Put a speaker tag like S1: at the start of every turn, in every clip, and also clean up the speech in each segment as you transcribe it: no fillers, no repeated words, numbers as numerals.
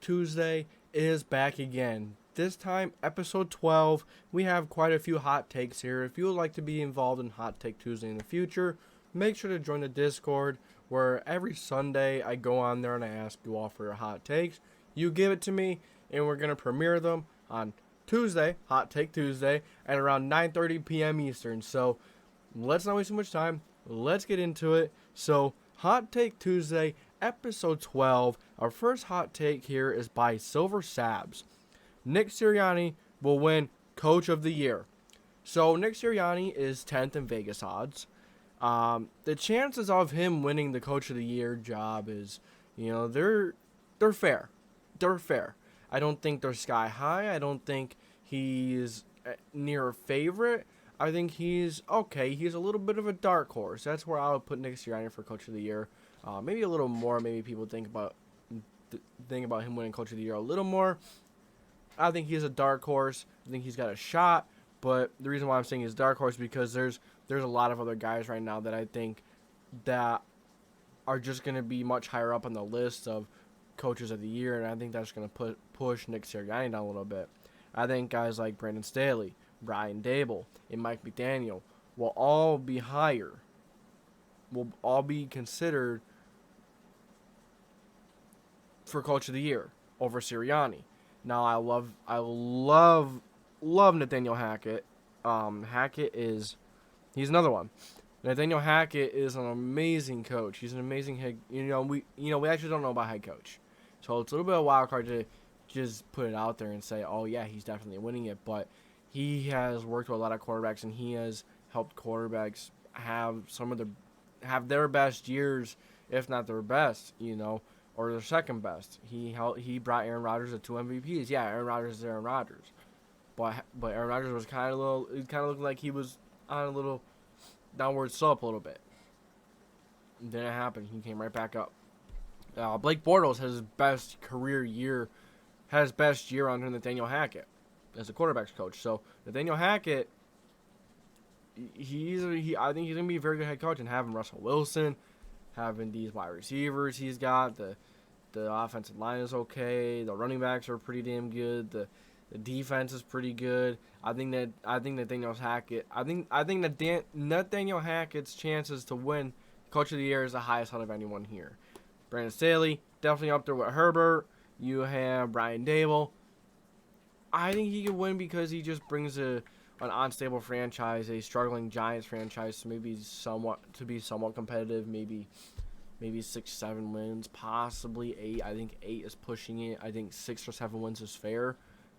S1: Tuesday is back again. This time, episode 12. We have quite a few hot takes here. If you would like to be involved in Hot Take Tuesday in the future, make sure to join the Discord where every Sunday I go on there and I ask you all for your hot takes. You give it to me, and we're going to premiere them on Tuesday, Hot Take Tuesday, at around 9:30 p.m. Eastern. So let's not waste too much time. Let's get into it. So, Hot Take Tuesday, episode 12. Our first hot take here is by Silver Sabs. Nick Sirianni will win Coach of the Year. So, Nick Sirianni is 10th in Vegas odds. The chances of him winning the Coach of the Year job is, they're fair. They're fair. I don't think they're sky high. I don't think he's near a favorite. I think he's okay. He's a little bit of a dark horse. That's where I would put Nick Sirianni for Coach of the Year. Maybe a little more. Maybe people think about him winning Coach of the Year a little more. I think he's a dark horse. I think he's got a shot. But the reason why I'm saying he's a dark horse is because there's a lot of other guys right now that I think that are just going to be much higher up on the list of Coaches of the Year, and I think that's going to push Nick Sirianni down a little bit. I think guys like Brandon Staley, Brian Dable, and Mike McDaniel will all be higher. Will all be considered for Coach of the Year over Sirianni. Now I love Nathaniel Hackett. He's another one. Nathaniel Hackett is an amazing coach. He's an amazing head. We actually don't know about head coach, so it's a little bit of a wild card to just put it out there and say, oh yeah, he's definitely winning it. But he has worked with a lot of quarterbacks, and he has helped quarterbacks have their best years, if not their best, or their second best. He brought Aaron Rodgers to 2 MVPs. Yeah, Aaron Rodgers is Aaron Rodgers, but Aaron Rodgers was kind of looked like he was on a little downward slope a little bit. It didn't happen. He came right back up. Blake Bortles has his best year under Nathaniel Hackett as a quarterback's coach. So Nathaniel Hackett, I think he's gonna be a very good head coach, and having Russell Wilson, having these wide receivers he's got, the offensive line is okay, the running backs are pretty damn good, the defense is pretty good. I think Nathaniel Hackett's chances to win Coach of the Year is the highest out of anyone here. Brandon Staley, definitely up there with Herbert. You have Brian Dable. I think he could win because he just brings an unstable franchise, a struggling Giants franchise, to be somewhat competitive. Maybe 6-7 wins, possibly 8. I think 8 is pushing it. I think 6 or 7 wins is fair.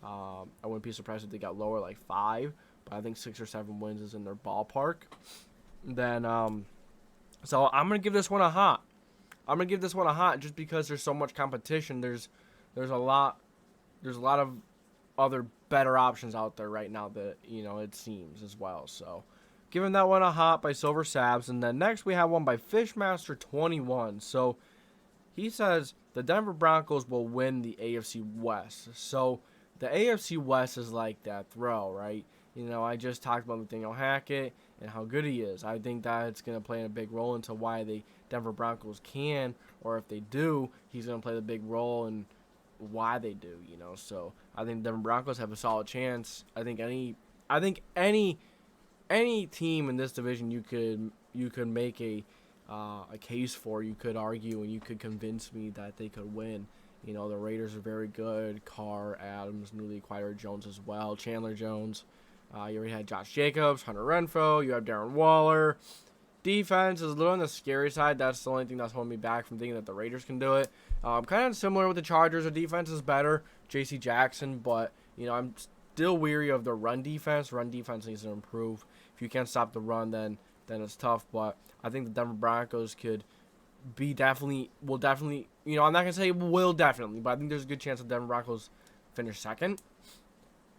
S1: I wouldn't be surprised if they got lower, like 5, but I think 6 or 7 wins is in their ballpark. Then, so I'm gonna give this one a hot. Just because there's so much competition. There's a lot of other better options out there right now that it seems as well. So, giving that one a hot by Silver Sabs, and then next we have one by Fishmaster21. So, he says the Denver Broncos will win the AFC West. So, the AFC West is like that throw, right? I just talked about Nathaniel Hackett and how good he is. I think that's going to play a big role into why the Denver Broncos can, or if they do, he's going to play the big role in why they do, So I think the Denver Broncos have a solid chance. I think any team in this division you could make a case for, you could argue, and you could convince me that they could win. The Raiders are very good. Carr, Adams, newly acquired Jones as well. Chandler Jones. You already had Josh Jacobs, Hunter Renfrow. You have Darren Waller. Defense is a little on the scary side. That's the only thing that's holding me back from thinking that the Raiders can do it. Kind of similar with the Chargers. The defense is better. J.C. Jackson. But, I'm still weary of the run defense. Run defense needs to improve. If you can't stop the run, then it's tough. But I think the Denver Broncos will definitely, I'm not going to say will definitely, but I think there's a good chance the Denver Broncos finish second.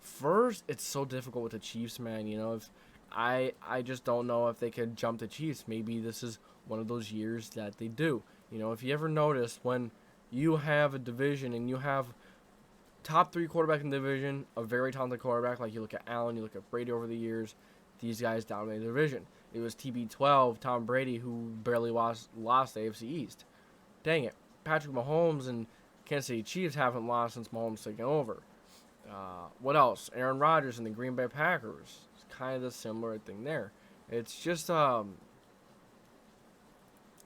S1: First, it's so difficult with the Chiefs, man. If I just don't know if they could jump the Chiefs. Maybe this is one of those years that they do. If you ever notice, when you have a division and you have top 3 quarterback in the division, a very talented quarterback, like you look at Allen, you look at Brady over the years, these guys dominate the division. It was TB12, Tom Brady, who barely lost the AFC East. Dang it. Patrick Mahomes and Kansas City Chiefs haven't lost since Mahomes taken over. What else? Aaron Rodgers and the Green Bay Packers. It's kind of the similar thing there. It's just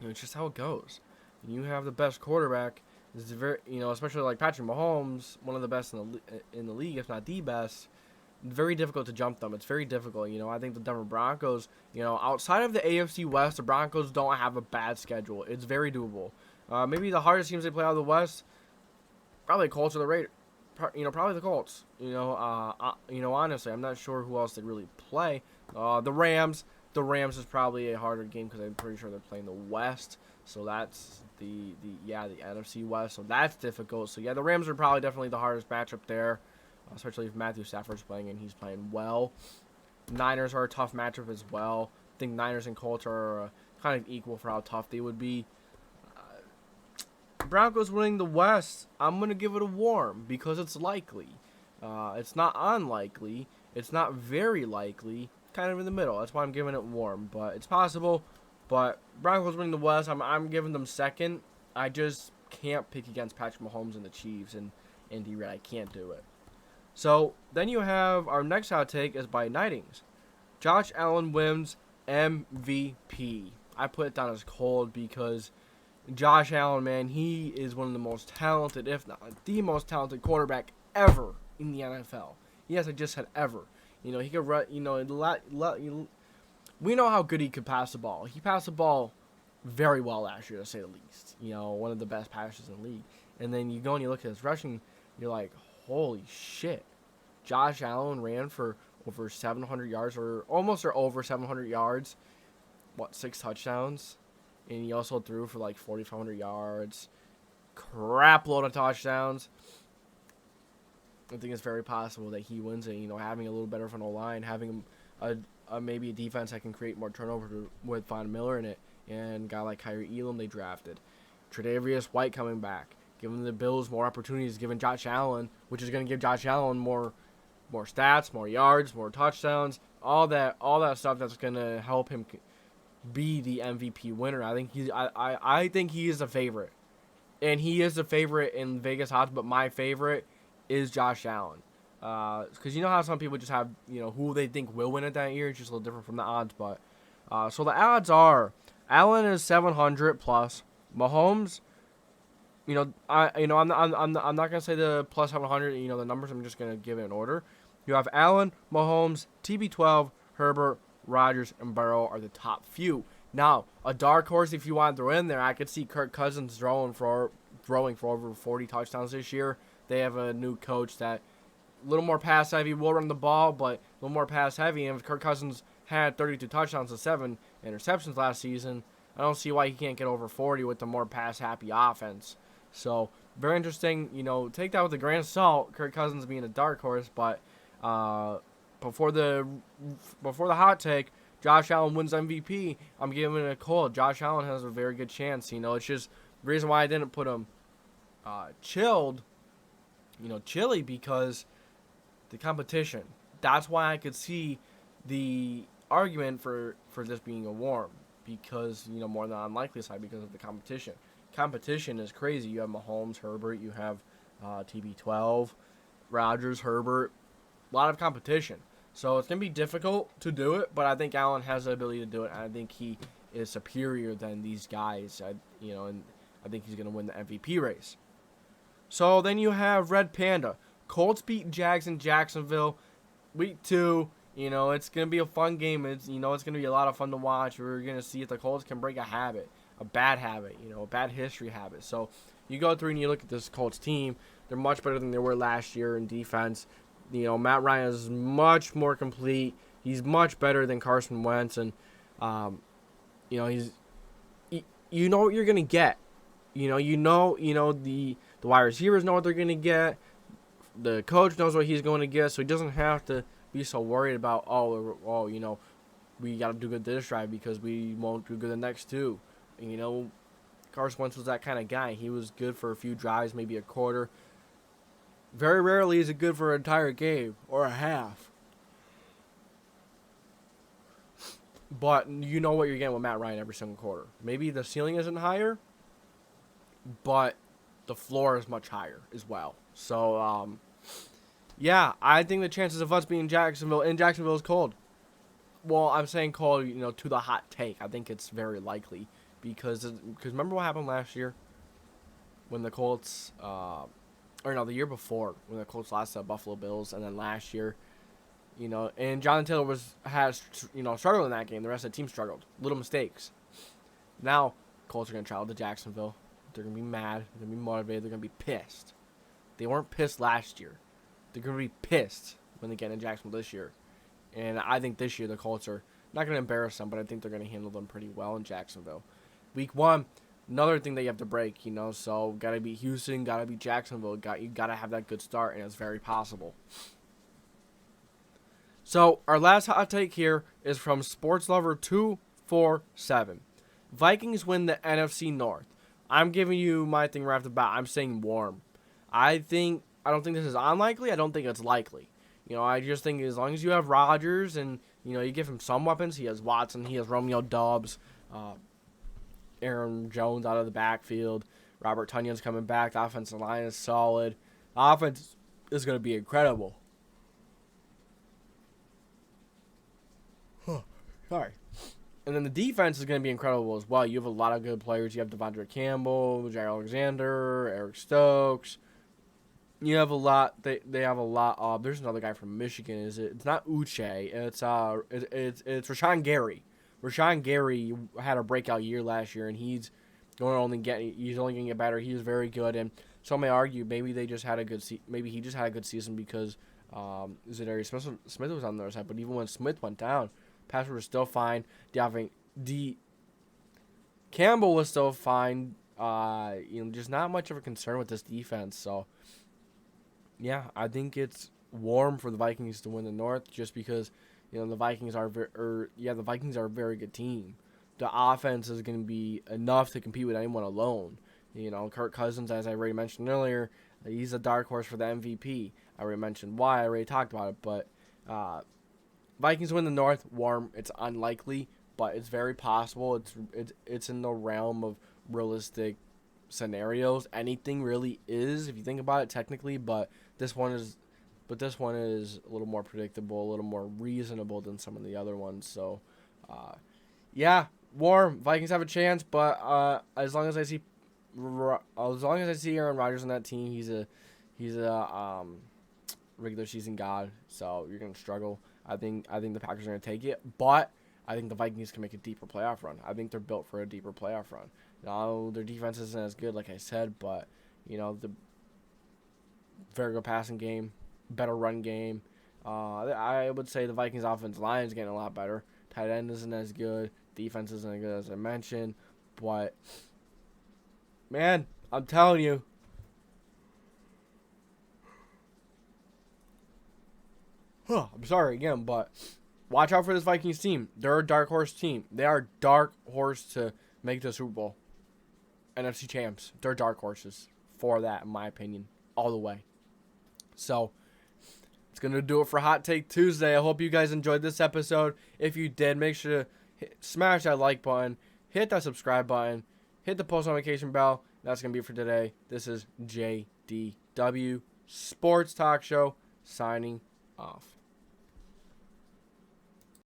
S1: it's just how it goes. You have the best quarterback. It's very, especially like Patrick Mahomes, one of the best in the league, if not the best. Very difficult to jump them. It's very difficult. I think the Denver Broncos, outside of the AFC West, the Broncos don't have a bad schedule. It's very doable. Maybe the hardest teams they play out of the West, probably the Colts or the Raiders. Probably the Colts. Honestly, I'm not sure who else they really play. The Rams. The Rams is probably a harder game because I'm pretty sure they're playing the West. So that's the NFC West. So that's difficult. So yeah, the Rams are probably definitely the hardest matchup there, especially if Matthew Stafford's playing and he's playing well. Niners are a tough matchup as well. I think Niners and Colts are kind of equal for how tough they would be. Broncos winning the West, I'm going to give it a warm because it's likely. It's not unlikely. It's not very likely. Kind of in the middle. That's why I'm giving it warm. But it's possible. But Broncos winning the West, I'm giving them second. I just can't pick against Patrick Mahomes and the Chiefs and Andy Reid. I can't do it. So then you have our next hot take is by Nightings. Josh Allen wins MVP. I put it down as cold because Josh Allen, man, he is one of the most talented, if not the most talented quarterback ever in the NFL. Yes, I just said ever. He could run, we know how good he could pass the ball. He passed the ball very well last year, to say the least. One of the best passers in the league. And then you go and you look at his rushing, you're like, holy shit. Josh Allen ran for over 700 yards, or over 700 yards. 6 touchdowns? And he also threw for like 4,500 yards. Crap load of touchdowns. I think it's very possible that he wins it. Having a little better of an O-line, having maybe a defense that can create more turnover with Von Miller in it, and a guy like Kyrie Elam they drafted. Tre'Davious White coming back, giving the Bills more opportunities, giving Josh Allen, which is going to give Josh Allen more stats, more yards, more touchdowns, all that stuff that's going to help him be the MVP winner. I think he is a favorite, and he is the favorite in Vegas odds. But my favorite is Josh Allen, because how some people just have who they think will win it that year. It's just a little different from the odds. But so the odds are Allen is 700 plus. Mahomes, I'm not gonna say the plus 700. The numbers. I'm just gonna give it in order. You have Allen, Mahomes, TB12, Herbert, Rodgers, and Burrow are the top few. Now, a dark horse, if you want to throw in there, I could see Kirk Cousins throwing for over 40 touchdowns this year. They have a new coach that a little more pass heavy, will run the ball, but a little more pass heavy. And if Kirk Cousins had 32 touchdowns and 7 interceptions last season, I don't see why he can't get over 40 with the more pass happy offense. So very interesting. Take that with a grain of salt. Kirk Cousins being a dark horse, but before the hot take, Josh Allen wins MVP. I'm giving it a call. Josh Allen has a very good chance. It's just the reason why I didn't put him chilly because the competition. That's why I could see the argument for this being a warm because more than unlikely side because of the competition. Competition is crazy. You have Mahomes, Herbert. You have TB12, Rodgers, Herbert. A lot of competition. So it's going to be difficult to do it, but I think Allen has the ability to do it. And I think he is superior than these guys. And I think he's going to win the MVP race. So then you have Red Panda. Colts beat Jags in Jacksonville. Week 2. It's going to be a fun game. It's going to be a lot of fun to watch. We're going to see if the Colts can break a habit, a bad habit, a bad history habit. So you go through and you look at this Colts team. They're much better than they were last year in defense. Matt Ryan is much more complete. He's much better than Carson Wentz, and he's what you're gonna get. The wide receivers know what they're gonna get. The coach knows what he's going to get, so he doesn't have to be so worried about we got to do good this drive because we won't do good the next two. Carson Wentz was that kind of guy. He was good for a few drives, maybe a quarter. Very rarely is it good for an entire game or a half. But you know what you're getting with Matt Ryan every single quarter. Maybe the ceiling isn't higher, but the floor is much higher as well. So, yeah, I think the chances of us being Jacksonville is cold. Well, I'm saying cold, to the hot take. I think it's very likely because remember what happened last year when the Colts, the year before when the Colts lost to Buffalo Bills, and then last year, and Jonathan Taylor struggled in that game. The rest of the team struggled. Little mistakes. Now, Colts are going to travel to Jacksonville. They're going to be mad. They're going to be motivated. They're going to be pissed. They weren't pissed last year. They're going to be pissed when they get in Jacksonville this year. And I think this year the Colts are not going to embarrass them, but I think they're going to handle them pretty well in Jacksonville. Week 1, another thing that you have to break, so got to beat Houston, got to beat Jacksonville. You got to have that good start, and it's very possible. So our last hot take here is from SportsLover247. Vikings win the NFC North. I'm giving you my thing right off the bat. I'm saying warm. I don't think this is unlikely. I don't think it's likely. I just think as long as you have Rodgers and, you give him some weapons. He has Watson. He has Romeo Doubs. Aaron Jones out of the backfield. Robert Tonyan's coming back. The offensive line is solid. The offense is going to be incredible. Sorry. And then the defense is going to be incredible as well. You have a lot of good players. You have Devondre Campbell, Jair Alexander, Eric Stokes. You have a lot. They have a lot. There's another guy from Michigan. It's not Uche. It's Rashawn Gary. Rashawn Gary had a breakout year last year, and he's only going to get better. He was very good, and some may argue maybe they just had a good maybe he just had a good season because Zadarius Smith was on the other side. But even when Smith went down, pass rush was still fine. Campbell was still fine. Just not much of a concern with this defense. So, yeah, I think it's warm for the Vikings to win the North just because, the Vikings are the Vikings are a very good team. The offense is going to be enough to compete with anyone alone. Kirk Cousins, as I already mentioned earlier, he's a dark horse for the MVP. I already mentioned why. I already talked about it, but Vikings win the North. Warm. It's unlikely, but it's very possible. It's in the realm of realistic scenarios. Anything really is, if you think about it technically, but this one is a little more predictable, a little more reasonable than some of the other ones. So, yeah, warm. Vikings have a chance, but as long as I see Aaron Rodgers on that team, he's a regular season god. So you're gonna struggle. I think the Packers are gonna take it, but I think the Vikings can make a deeper playoff run. I think they're built for a deeper playoff run. Now their defense isn't as good, like I said, but the very good passing game, better run game. I would say the Vikings' offensive line is getting a lot better. Tight end isn't as good. Defense isn't as good as I mentioned. But, man, I'm telling you. I'm sorry again, but watch out for this Vikings team. They're a dark horse team. They are dark horse to make the Super Bowl. NFC champs. They're dark horses for that, in my opinion, all the way. So, it's going to do it for Hot Take Tuesday. I hope you guys enjoyed this episode. If you did, make sure to smash that like button, hit that subscribe button, hit the post notification bell. That's going to be it for today. This is JDW Sports Talk Show signing off.